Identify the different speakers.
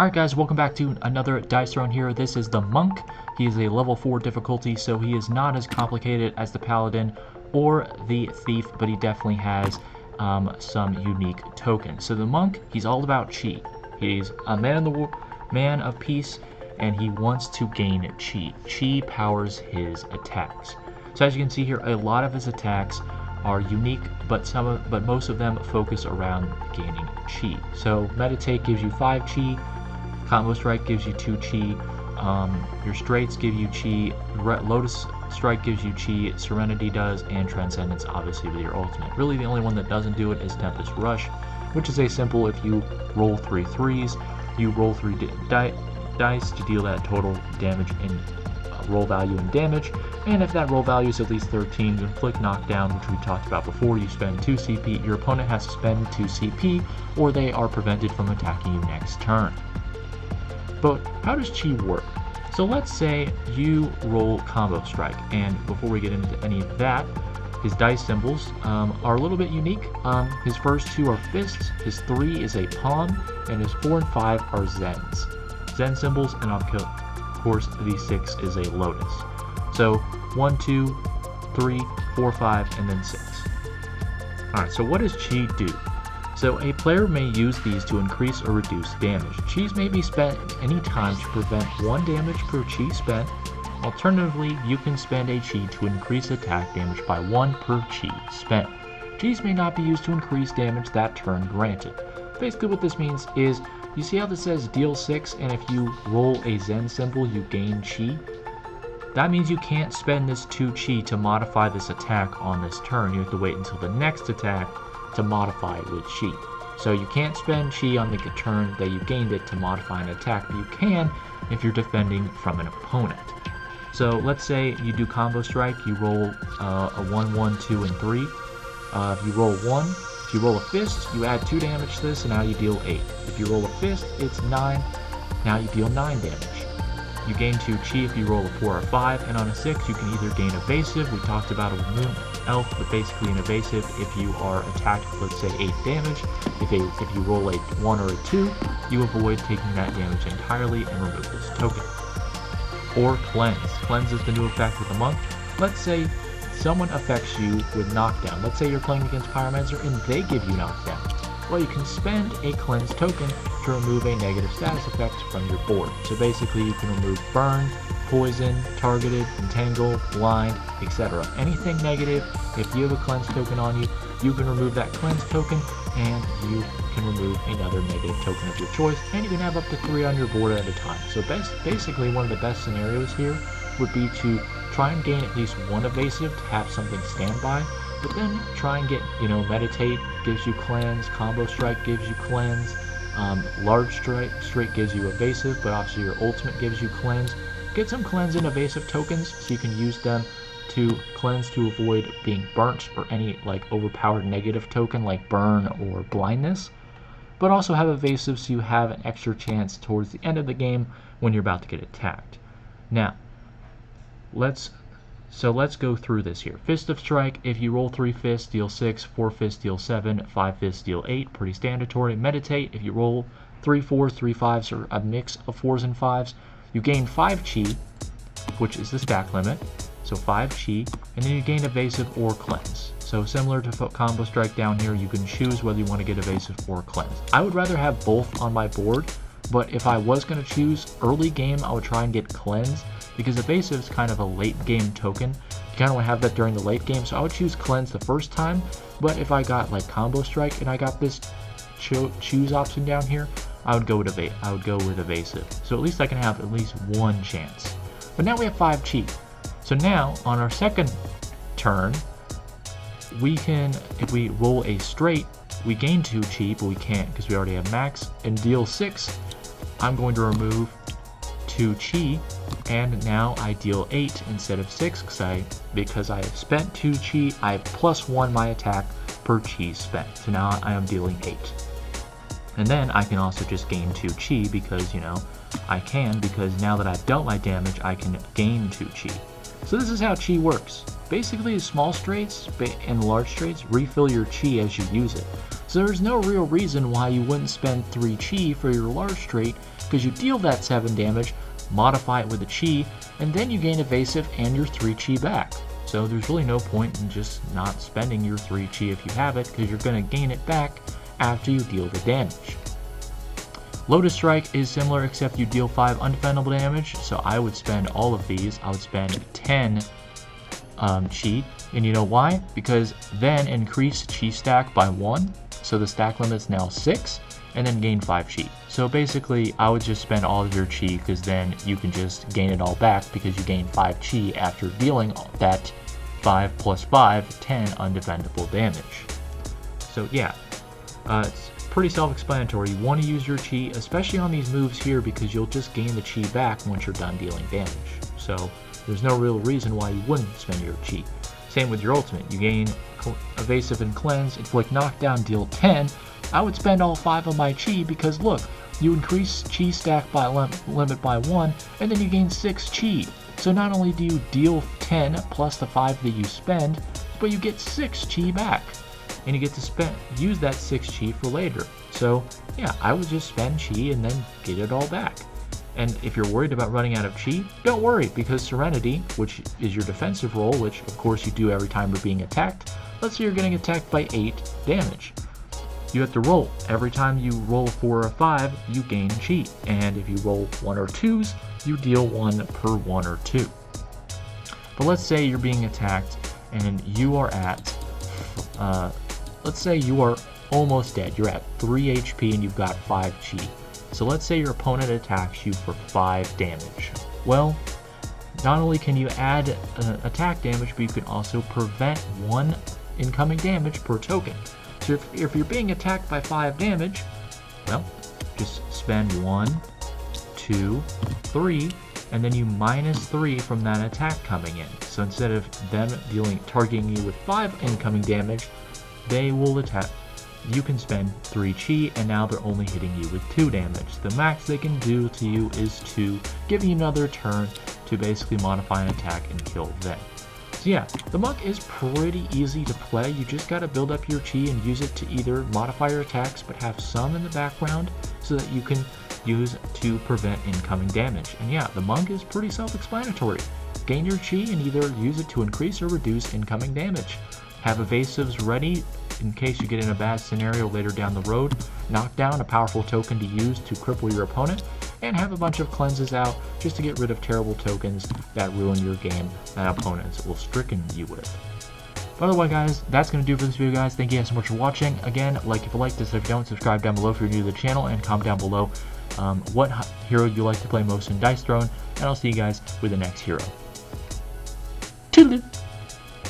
Speaker 1: Alright guys, welcome back to another Dice Throne here. This is the Monk. He is a level 4 difficulty, so he is not as complicated as the Paladin or the Thief, but he definitely has some unique tokens. So the Monk, he's all about chi. He's a man of peace, and he wants to gain chi. Chi powers his attacks. So as you can see here, a lot of his attacks are unique, but most of them focus around gaining chi. So Meditate gives you 5 chi, Combo Strike gives you 2 chi, your Straights give you chi, Lotus Strike gives you chi, Serenity does, and Transcendence obviously with your ultimate. Really the only one that doesn't do it is Tempest Rush, which is a simple, if you roll 3 threes, you roll 3 dice to deal that total damage in roll value and damage, and if that roll value is at least 13, you inflict knockdown, which we talked about before. You spend 2 CP, your opponent has to spend 2 CP, or they are prevented from attacking you next turn. But how does chi work? So let's say you roll Combo Strike, and before we get into any of that, his dice symbols are a little bit unique. His first 2 are fists, his 3 is a palm, and his 4 and 5 are zens. Zen symbols, and of course the 6 is a lotus. So 1, 2, 3, 4, 5, and then 6. Alright, so what does chi do? So a player may use these to increase or reduce damage. Chis may be spent any time to prevent 1 damage per chi spent. Alternatively, you can spend a chi to increase attack damage by 1 per chi spent. Chis may not be used to increase damage that turn granted. Basically what this means is, you see how this says deal 6, and if you roll a Zen symbol you gain chi? That means you can't spend this 2 chi to modify this attack on this turn. You have to wait until the next attack to modify it with chi. So you can't spend chi on the turn that you gained it to modify an attack, but you can if you're defending from an opponent. So let's say you do Combo Strike, you roll a 1, 1, 2, and 3. If you roll 1, if you roll a fist, you add 2 damage to this, and now you deal 8. If you roll a fist, it's 9, now you deal 9 damage. You gain 2 chi if you roll a 4 or 5, and on a 6 you can either gain evasive, we talked about a moon elf, but basically an evasive if you are attacked with, let's say, 8 damage. If you roll a 1 or a 2, you avoid taking that damage entirely and remove this token. Or Cleanse. Cleanse is the new effect with the Monk. Let's say someone affects you with knockdown. Let's say you're playing against Pyromancer and they give you knockdown. Well, you can spend a Cleanse token to remove a negative status effect from your board. So basically you can remove Burn, Poison, Targeted, Entangle, Blind, etc. Anything negative, if you have a Cleanse token on you, you can remove that Cleanse token and you can remove another negative token of your choice, and you can have up to 3 on your board at a time. So basically one of the best scenarios here would be to try and gain at least 1 evasive to have something standby, but then try and get, Meditate gives you Cleanse, Combo Strike gives you Cleanse, Large Strike gives you evasive, but obviously your ultimate gives you Cleanse. Get some Cleanse and evasive tokens so you can use them to cleanse to avoid being burnt or any overpowered negative token like Burn or Blindness, but also have evasive so you have an extra chance towards the end of the game when you're about to get attacked. Now, let's go through this here. Fist of Strike, if you roll 3 fists, deal 6, 4 fists, deal 7, 5 fists, deal 8, pretty standardatory. Meditate, if you roll 3 4s, 3 5s, or a mix of 4s and 5s, you gain 5 chi, which is the stack limit, so 5 chi, and then you gain evasive or cleanse. So similar to Combo Strike down here, you can choose whether you want to get evasive or cleanse. I would rather have both on my board, but if I was going to choose early game, I would try and get cleanse, because evasive is kind of a late game token. You kind of want to have that during the late game, so I would choose cleanse the first time, but if I got Combo Strike and I got this choose option down here, I would go with evasive. So at least I can have at least 1 chance. But now we have 5 chi. So now on our second turn, we can, if we roll a straight, we gain 2 chi, but we can't because we already have max. And deal 6, I'm going to remove 2 chi, and now I deal 8 instead of 6 because I have spent 2 chi, I have +1 my attack per chi spent. So now I am dealing 8. And then I can also just gain 2 chi because, I can, because now that I've dealt my damage, I can gain 2 chi. So this is how chi works. Basically, small straights and large straights refill your chi as you use it. So there's no real reason why you wouldn't spend 3 chi for your large straight, because you deal that 7 damage, modify it with a chi, and then you gain evasive and your 3 chi back. So there's really no point in just not spending your 3 chi if you have it, because you're going to gain it back after you deal the damage. Lotus Strike is similar, except you deal 5 undefendable damage, so I would spend all of these. I would spend 10 chi, and you know why? Because then increase chi stack by 1, so the stack limit's now 6, and then gain 5 chi. So basically, I would just spend all of your chi, because then you can just gain it all back, because you gain 5 chi after dealing that 5 plus 5, 10 undefendable damage. So yeah, it's pretty self-explanatory. You want to use your chi, especially on these moves here, because you'll just gain the chi back once you're done dealing damage. So there's no real reason why you wouldn't spend your chi. Same with your ultimate. You gain evasive and cleanse, inflict knockdown, deal 10. I would spend all 5 of my chi, because look, you increase chi stack by limit by 1, and then you gain 6 chi. So not only do you deal 10 plus the 5 that you spend, but you get 6 chi back. And you get to use that 6 chi for later. So yeah, I would just spend chi and then get it all back. And if you're worried about running out of chi, don't worry, because Serenity, which is your defensive roll, which of course you do every time you're being attacked, let's say you're getting attacked by 8 damage. You have to roll. Every time you roll 4 or 5, you gain chi. And if you roll 1 or 2s, you deal 1 per 1 or 2. But let's say you're being attacked and you are at let's say you are almost dead. You're at 3 HP and you've got 5 chi. So let's say your opponent attacks you for 5 damage. Well, not only can you add attack damage, but you can also prevent 1 incoming damage per token. So if you're being attacked by 5 damage, well, just spend 1, 2, 3, and then you minus 3 from that attack coming in. So instead of them targeting you with 5 incoming damage, they will attack. You can spend 3 chi, and now they're only hitting you with 2 damage. The max they can do to you is to give you another turn to basically modify an attack and kill them. So yeah, the Monk is pretty easy to play. You just gotta build up your chi and use it to either modify your attacks, but have some in the background so that you can use to prevent incoming damage. And yeah, the Monk is pretty self-explanatory. Gain your chi and either use it to increase or reduce incoming damage. Have evasives ready in case you get in a bad scenario later down the road. Knock down, a powerful token to use to cripple your opponent. And have a bunch of cleanses out just to get rid of terrible tokens that ruin your game that opponents will stricken you with. But otherwise, guys, that's going to do for this video, guys. Thank you guys so much for watching. Again, like if you like this, if you don't, subscribe down below if you're new to the channel, and comment down below what hero you like to play most in Dice Throne, and I'll see you guys with the next hero. Toodaloo!